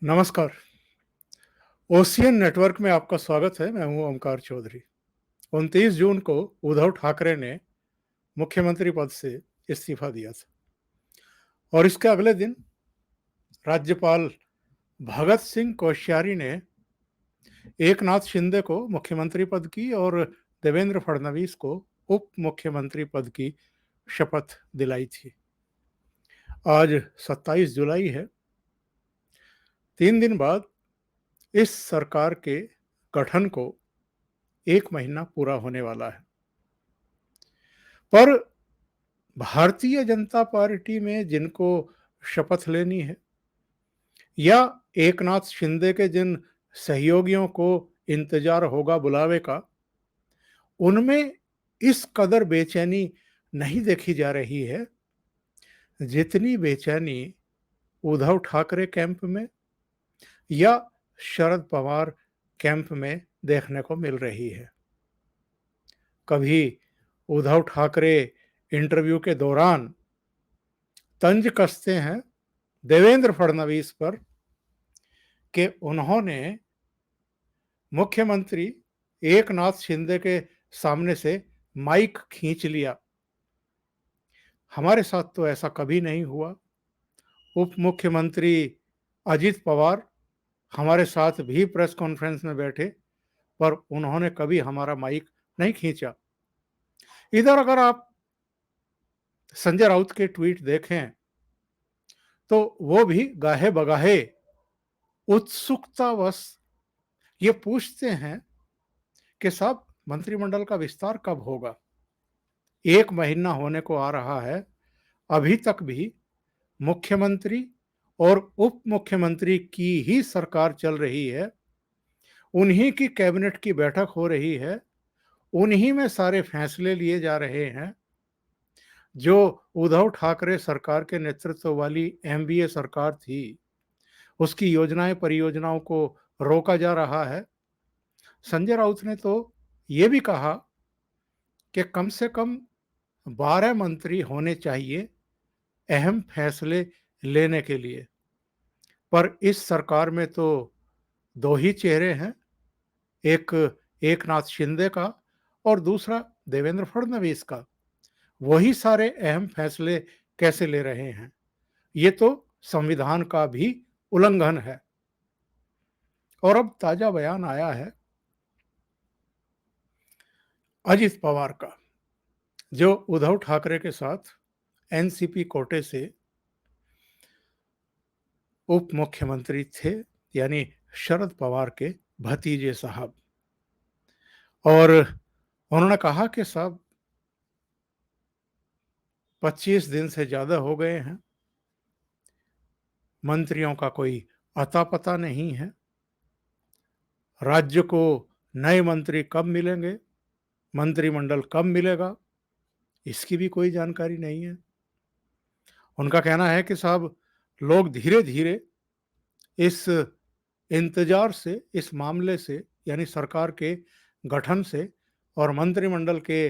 नमस्कार। Ocean network में आपका स्वागत है। मैं हूं ओमकार चौधरी। 29 जून को उद्धव ठाकरे ने मुख्यमंत्री पद से इस्तीफा दिया था और इसके अगले दिन राज्यपाल भगत सिंह कोश्यारी ने एकनाथ शिंदे को मुख्यमंत्री पद की और देवेंद्र फडणवीस को उप मुख्यमंत्री पद की शपथ दिलाई थी। आज 27 जुलाई है। 3 दिन बाद इस सरकार के गठन को 1 महीना पूरा होने वाला है। पर भारतीय जनता पार्टी में जिनको शपथ लेनी है या एकनाथ शिंदे के जिन सहयोगियों को इंतजार होगा बुलावे का, उनमें इस कदर बेचैनी नहीं देखी जा रही है जितनी बेचैनी उद्धव ठाकरे कैंप में या शरद पवार कैंप में देखने को मिल रही है। कभी उद्धव ठाकरे इंटरव्यू के दौरान तंज कसते हैं देवेंद्र फडणवीस पर कि उन्होंने मुख्यमंत्री एकनाथ शिंदे के सामने से माइक खींच लिया। हमारे साथ तो ऐसा कभी नहीं हुआ। उप मुख्यमंत्री अजित पवार हमारे साथ भी प्रेस कॉन्फ्रेंस में बैठे, पर उन्होंने कभी हमारा माइक नहीं खींचा। इधर अगर आप संजय राउत के ट्वीट देखें तो वो भी गाहे बगाहे उत्सुकतावश ये पूछते हैं कि साहब मंत्रिमंडल का विस्तार कब होगा। 1 महीना होने को आ रहा है, अभी तक भी मुख्यमंत्री और उप मुख्यमंत्री की ही सरकार चल रही है। उन्हीं की कैबिनेट की बैठक हो रही है, उन्हीं में सारे फैसले लिए जा रहे हैं। जो उद्धव ठाकरे सरकार के नेतृत्व वाली एमवीए सरकार थी, उसकी योजनाएं परियोजनाओं को रोका जा रहा है। संजय राउत ने तो ये भी कहा कि कम से कम 12 मंत्री होने चाहिए अहम फैसले लेने के लिए। पर इस सरकार में तो 2 ही चेहरे हैं, एक एकनाथ शिंदे का और दूसरा देवेंद्र फडणवीस का। वही सारे अहम फैसले कैसे ले रहे हैं? ये तो संविधान का भी उल्लंघन है। और अब ताजा बयान आया है अजित पवार का, जो उद्धव ठाकरे के साथ एनसीपी कोटे से उप मुख्यमंत्री थे, यानी शरद पवार के भतीजे साहब। और उन्होंने कहा कि साहब 25 दिन से ज्यादा हो गए हैं, मंत्रियों का कोई अता पता नहीं है। राज्य को नए मंत्री कब मिलेंगे, मंत्रिमंडल कब मिलेगा, इसकी भी कोई जानकारी नहीं है। उनका कहना है कि साहब लोग धीरे धीरे इस इंतजार से, इस मामले से, यानी सरकार के गठन से और मंत्रिमंडल के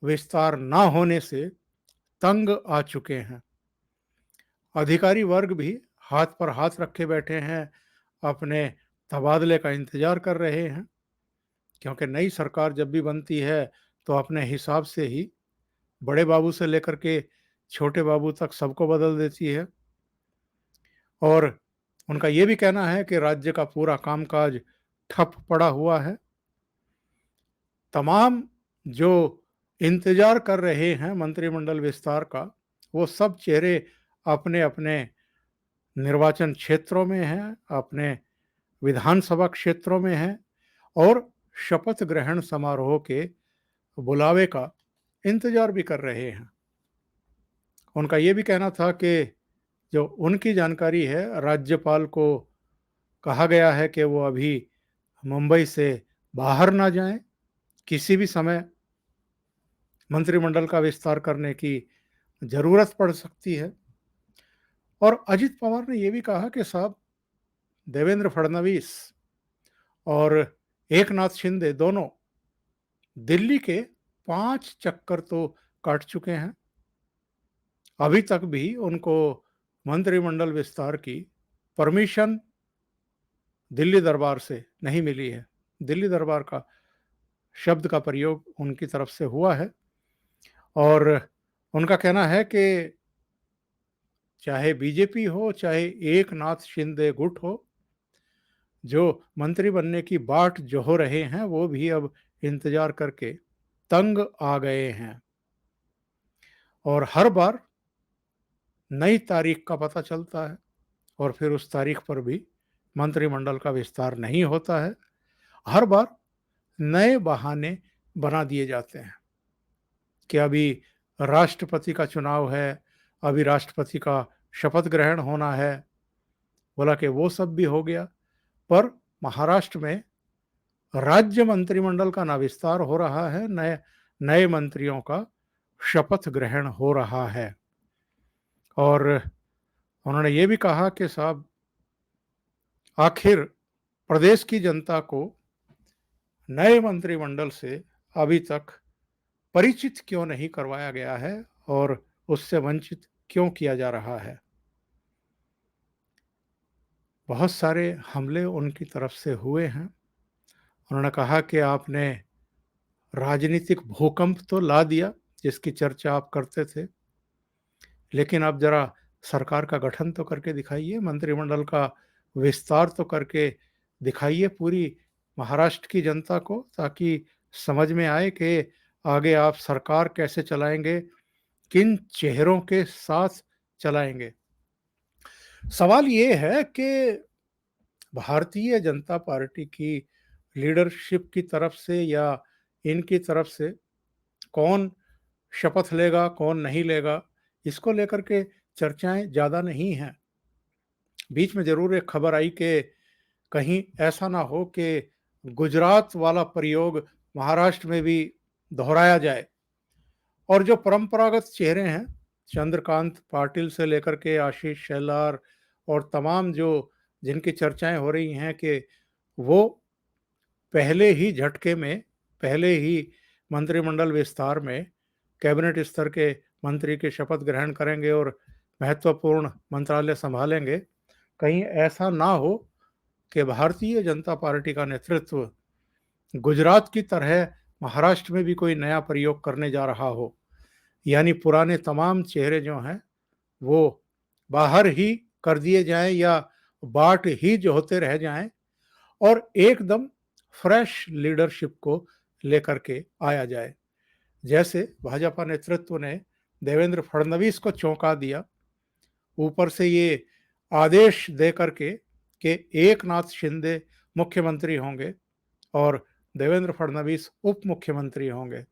विस्तार ना होने से तंग आ चुके हैं। अधिकारी वर्ग भी हाथ पर हाथ रखे बैठे हैं, अपने तबादले का इंतजार कर रहे हैं, क्योंकि नई सरकार जब भी बनती है तो अपने हिसाब से ही बड़े बाबू से लेकर के छोटे बाबू तक सबको बदल देती है। और उनका ये भी कहना है कि राज्य का पूरा कामकाज ठप पड़ा हुआ है। तमाम जो इंतजार कर रहे हैं मंत्रिमंडल विस्तार का, वो सब चेहरे अपने अपने निर्वाचन क्षेत्रों में हैं, अपने विधानसभा क्षेत्रों में हैं और शपथ ग्रहण समारोह के बुलावे का इंतजार भी कर रहे हैं। उनका ये भी कहना था कि जो उनकी जानकारी है, राज्यपाल को कहा गया है कि वो अभी मुंबई से बाहर ना जाएं, किसी भी समय मंत्रिमंडल का विस्तार करने की जरूरत पड़ सकती है। और अजित पवार ने यह भी कहा कि साहब देवेंद्र फडणवीस और एकनाथ शिंदे दोनों दिल्ली के 5 चक्कर तो काट चुके हैं, अभी तक भी उनको मंत्रिमंडल विस्तार की परमिशन दिल्ली दरबार से नहीं मिली है। दिल्ली दरबार का शब्द का प्रयोग उनकी तरफ से हुआ है और उनका कहना है कि चाहे बीजेपी हो, चाहे एकनाथ शिंदे गुट हो, जो मंत्री बनने की बाट जो रहे हैं, वो भी अब इंतजार करके तंग आ गए हैं और हर बार नई तारीख का पता चलता है और फिर उस तारीख पर भी मंत्रिमंडल का विस्तार नहीं होता है। हर बार नए बहाने बना दिए जाते हैं कि अभी राष्ट्रपति का चुनाव है, अभी राष्ट्रपति का शपथ ग्रहण होना है। बोला कि वो सब भी हो गया, पर महाराष्ट्र में राज्य मंत्रिमंडल का ना विस्तार हो रहा है, नए नए मंत्रियों का शपथ ग्रहण हो रहा है। और उन्होंने ये भी कहा कि साहब, आखिर प्रदेश की जनता को नए मंत्रिमंडल से अभी तक परिचित क्यों नहीं करवाया गया है और उससे वंचित क्यों किया जा रहा है। बहुत सारे हमले उनकी तरफ से हुए हैं। उन्होंने कहा कि आपने राजनीतिक भूकंप तो ला दिया जिसकी चर्चा आप करते थे, लेकिन अब जरा सरकार का गठन तो करके दिखाइए, मंत्रिमंडल का विस्तार तो करके दिखाइए पूरी महाराष्ट्र की जनता को, ताकि समझ में आए कि आगे आप सरकार कैसे चलाएंगे, किन चेहरों के साथ चलाएंगे। सवाल ये है कि भारतीय जनता पार्टी की लीडरशिप की तरफ से या इनकी तरफ से कौन शपथ लेगा, कौन नहीं लेगा, इसको लेकर के चर्चाएं ज़्यादा नहीं हैं। बीच में ज़रूर एक खबर आई कि कहीं ऐसा ना हो कि गुजरात वाला प्रयोग महाराष्ट्र में भी दोहराया जाए और जो परंपरागत चेहरे हैं, चंद्रकांत पाटिल से लेकर के आशीष शेलार और तमाम जो जिनकी चर्चाएं हो रही हैं कि वो पहले ही झटके में, पहले ही मंत्रिमंडल विस्तार में कैबिनेट स्तर के मंत्री की शपथ ग्रहण करेंगे और महत्वपूर्ण मंत्रालय संभालेंगे। कहीं ऐसा ना हो कि भारतीय जनता पार्टी का नेतृत्व गुजरात की तरह महाराष्ट्र में भी कोई नया प्रयोग करने जा रहा हो, यानी पुराने तमाम चेहरे जो हैं वो बाहर ही कर दिए जाएं या बाट ही जो होते रह जाएं और एकदम फ्रेश लीडरशिप को लेकर के आया जाए। जैसे भाजपा नेतृत्व ने देवेंद्र फडणवीस को चौंका दिया, ऊपर से ये आदेश दे करके कि एकनाथ शिंदे मुख्यमंत्री होंगे और देवेंद्र फडणवीस उप मुख्यमंत्री होंगे।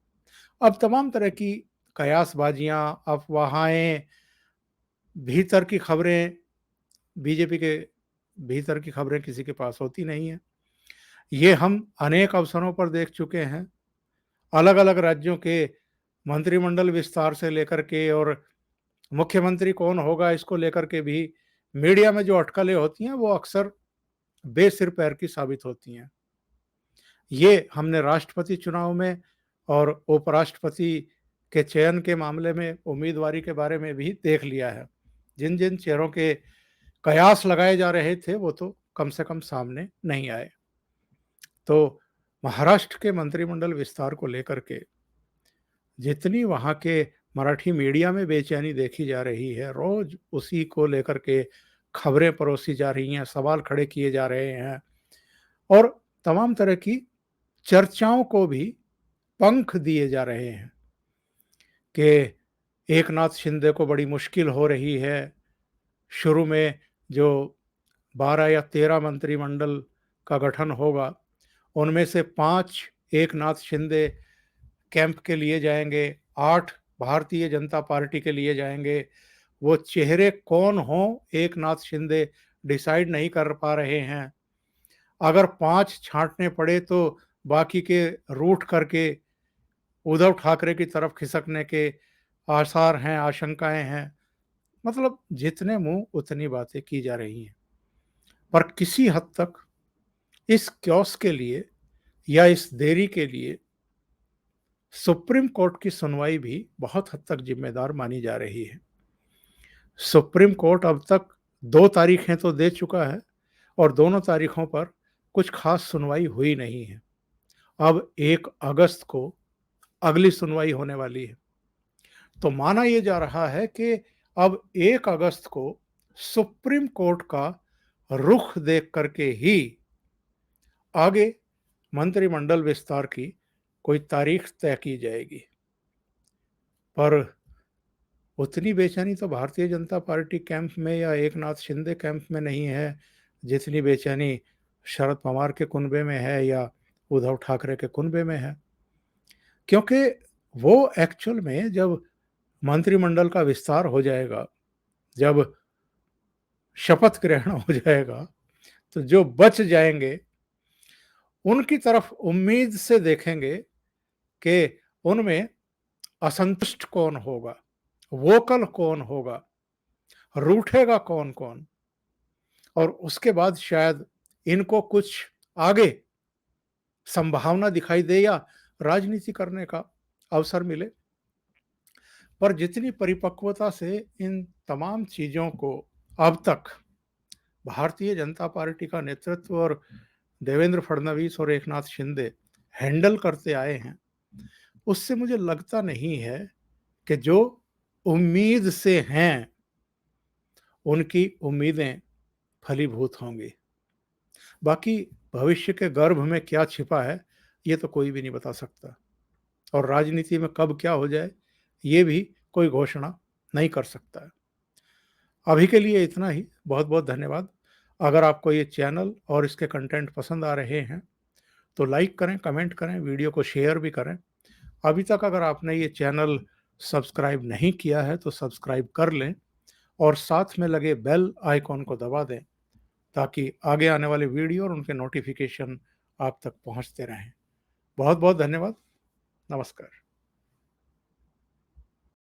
अब तमाम तरह की कयासबाजियां, अफवाहें, भीतर की खबरें, बीजेपी के भीतर की खबरें किसी के पास होती नहीं है। ये हम अनेक अवसरों पर देख चुके हैं। अलग अलग राज्यों के मंत्रिमंडल विस्तार से लेकर के और मुख्यमंत्री कौन होगा इसको लेकर के भी मीडिया में जो अटकलें होती हैं वो अक्सर बेसिर पैर की साबित होती हैं। ये हमने राष्ट्रपति चुनाव में और उपराष्ट्रपति के चयन के मामले में उम्मीदवारी के बारे में भी देख लिया है। जिन जिन चेहरों के कयास लगाए जा रहे थे वो तो कम से कम सामने नहीं आए। तो महाराष्ट्र के मंत्रिमंडल विस्तार को लेकर के जितनी वहाँ के मराठी मीडिया में बेचैनी देखी जा रही है, रोज उसी को लेकर के खबरें परोसी जा रही हैं, सवाल खड़े किए जा रहे हैं और तमाम तरह की चर्चाओं को भी पंख दिए जा रहे हैं कि एकनाथ शिंदे को बड़ी मुश्किल हो रही है। शुरू में जो 12 या 13 मंत्रिमंडल का गठन होगा, उनमें से 5 एकनाथ शिंदे कैंप के लिए जाएंगे, 8 भारतीय जनता पार्टी के लिए जाएंगे। वो चेहरे कौन हों, एकनाथ शिंदे डिसाइड नहीं कर पा रहे हैं। अगर 5 छांटने पड़े तो बाकी के रूठ करके उद्धव ठाकरे की तरफ खिसकने के आसार हैं, आशंकाएं हैं। मतलब जितने मुंह उतनी बातें की जा रही हैं, पर किसी हद तक इस क्योस के लिए या इस देरी के लिए सुप्रीम कोर्ट की सुनवाई भी बहुत हद तक जिम्मेदार मानी जा रही है। सुप्रीम कोर्ट अब तक 2 तारीखें तो दे चुका है, और दोनों तारीखों पर कुछ खास सुनवाई हुई नहीं है। अब 1 अगस्त को अगली सुनवाई होने वाली है। तो माना ये जा रहा है कि अब 1 अगस्त को सुप्रीम कोर्ट का रुख देख करके ही आगे मंत्रिमंडल विस्तार की कोई तारीख तय की जाएगी। पर उतनी बेचैनी तो भारतीय जनता पार्टी कैंप में या एकनाथ शिंदे कैंप में नहीं है, जितनी बेचैनी शरद पवार के कुनबे में है या उद्धव ठाकरे के कुनबे में है। क्योंकि वो एक्चुअल में जब मंत्रिमंडल का विस्तार हो जाएगा, जब शपथ ग्रहण हो जाएगा, तो जो बच जाएंगे उनकी तरफ उम्मीद से देखेंगे कि उनमें असंतुष्ट कौन होगा, वोकल कौन होगा, रूठेगा कौन कौन, और उसके बाद शायद इनको कुछ आगे संभावना दिखाई दे या राजनीति करने का अवसर मिले। पर जितनी परिपक्वता से इन तमाम चीज़ों को अब तक भारतीय जनता पार्टी का नेतृत्व और देवेंद्र फडणवीस और एकनाथ शिंदे हैंडल करते आए हैं, उससे मुझे लगता नहीं है कि जो उम्मीद से हैं उनकी उम्मीदें फलीभूत होंगी। बाकी भविष्य के गर्भ में क्या छिपा है, ये तो कोई भी नहीं बता सकता, और राजनीति में कब क्या हो जाए ये भी कोई घोषणा नहीं कर सकता है। अभी के लिए इतना ही। बहुत बहुत धन्यवाद। अगर आपको ये चैनल और इसके कंटेंट पसंद आ रहे हैं तो लाइक करें, कमेंट करें, वीडियो को शेयर भी करें। अभी तक अगर आपने ये चैनल सब्सक्राइब नहीं किया है तो सब्सक्राइब कर लें और साथ में लगे बेल आइकॉन को दबा दें, ताकि आगे आने वाले वीडियो और उनके नोटिफिकेशन आप तक पहुंचते रहें। बहुत बहुत धन्यवाद। नमस्कार।